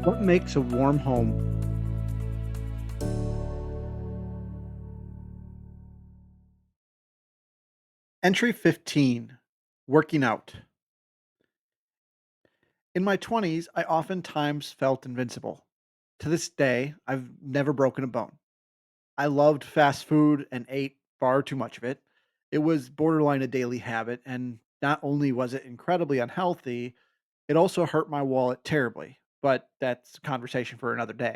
What makes a warm home? Entry 15. Working out. In my 20s, I oftentimes felt invincible. To this day, I've never broken a bone. I loved fast food and ate far too much of it. It was borderline a daily habit, and not only was it incredibly unhealthy, it also hurt my wallet terribly. But that's a conversation for another day.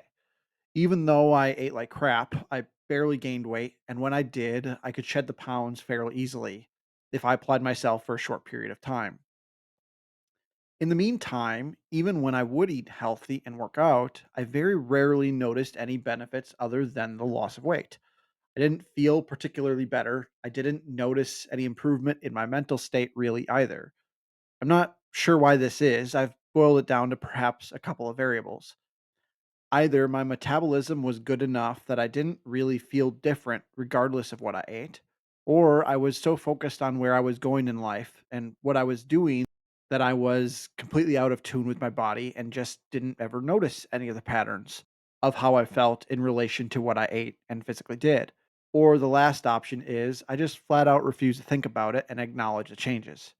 Even though I ate like crap, I barely gained weight, and when I did, I could shed the pounds fairly easily if I applied myself for a short period of time. In the meantime, even when I would eat healthy and work out, I very rarely noticed any benefits other than the loss of weight. I didn't feel particularly better. I didn't notice any improvement in my mental state really either. I'm not sure why this is. I've boiled it down to perhaps a couple of variables. Either my metabolism was good enough that I didn't really feel different regardless of what I ate, or I was so focused on where I was going in life and what I was doing that I was completely out of tune with my body and just didn't ever notice any of the patterns of how I felt in relation to what I ate and physically did. Or the last option is I just flat out refuse to think about it and acknowledge the changes.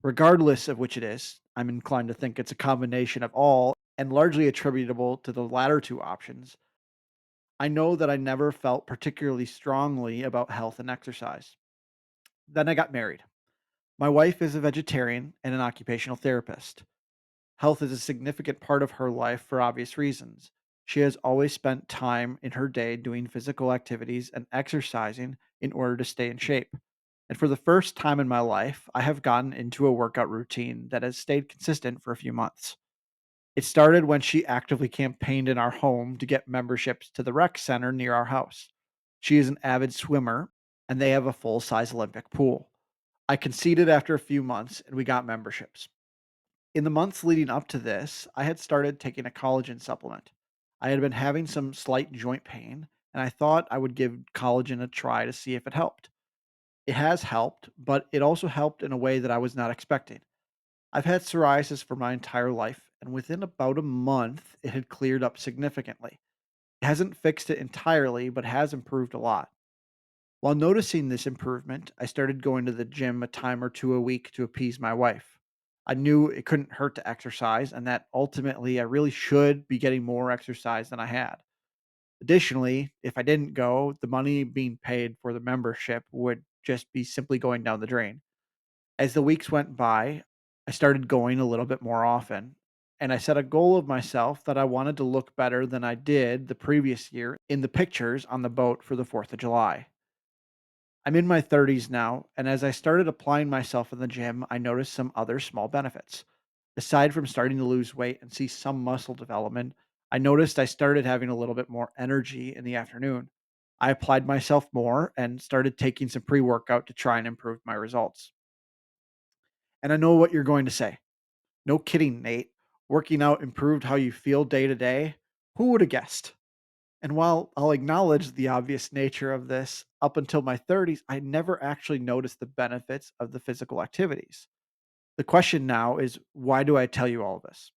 Regardless of which it is, I'm inclined to think it's a combination of all and largely attributable to the latter two options. I know that I never felt particularly strongly about health and exercise. Then I got married. My wife is a vegetarian and an occupational therapist. Health is a significant part of her life for obvious reasons. She has always spent time in her day doing physical activities and exercising in order to stay in shape. And for the first time in my life, I have gotten into a workout routine that has stayed consistent for a few months. It started when she actively campaigned in our home to get memberships to the rec center near our house. She is an avid swimmer, and they have a full size Olympic pool. I conceded after a few months, and we got memberships. In the months leading up to this, I had started taking a collagen supplement. I had been having some slight joint pain, and I thought I would give collagen a try to see if it helped. It has helped, but it also helped in a way that I was not expecting. I've had psoriasis for my entire life, and within about a month, it had cleared up significantly. It hasn't fixed it entirely, but has improved a lot. While noticing this improvement, I started going to the gym a time or two a week to appease my wife. I knew it couldn't hurt to exercise, and that ultimately I really should be getting more exercise than I had. Additionally, if I didn't go, the money being paid for the membership would just be simply going down the drain. As the weeks went by, I started going a little bit more often, and I set a goal of myself that I wanted to look better than I did the previous year in the pictures on the boat for the 4th of July. I'm in my 30s now, and as I started applying myself in the gym, I noticed some other small benefits. Aside from starting to lose weight and see some muscle development, I noticed I started having a little bit more energy in the afternoon. I applied myself more and started taking some pre workout to try and improve my results. And I know what you're going to say. No kidding, Nate. Working out improved how you feel day to day. Who would have guessed? And while I'll acknowledge the obvious nature of this, up until my 30s, I never actually noticed the benefits of the physical activities. The question now is, why do I tell you all this?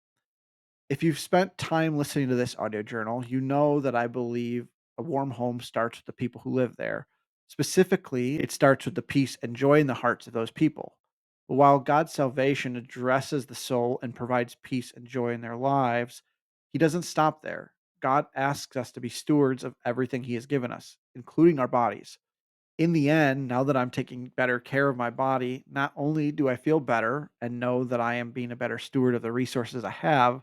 If you've spent time listening to this audio journal, you know that I believe a warm home starts with the people who live there. Specifically, it starts with the peace and joy in the hearts of those people. But while God's salvation addresses the soul and provides peace and joy in their lives, He doesn't stop there. God asks us to be stewards of everything He has given us, including our bodies. In the end, now that I'm taking better care of my body, not only do I feel better and know that I am being a better steward of the resources I have,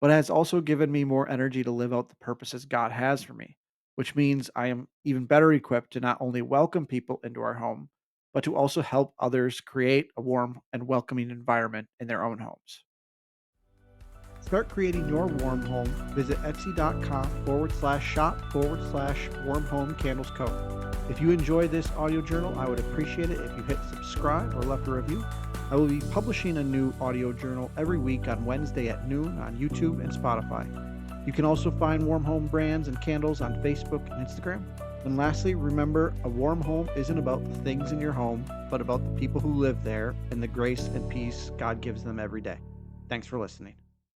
but it has also given me more energy to live out the purposes God has for me, which means I am even better equipped to not only welcome people into our home, but to also help others create a warm and welcoming environment in their own homes. Start creating your warm home. Visit etsy.com/shop/warm home candles co. If you enjoy this audio journal, I would appreciate it if you hit subscribe or left a review. I will be publishing a new audio journal every week on Wednesday at noon on YouTube and Spotify. You can also find Warm Home brands and candles on Facebook and Instagram. And lastly, remember, a warm home isn't about the things in your home, but about the people who live there and the grace and peace God gives them every day. Thanks for listening.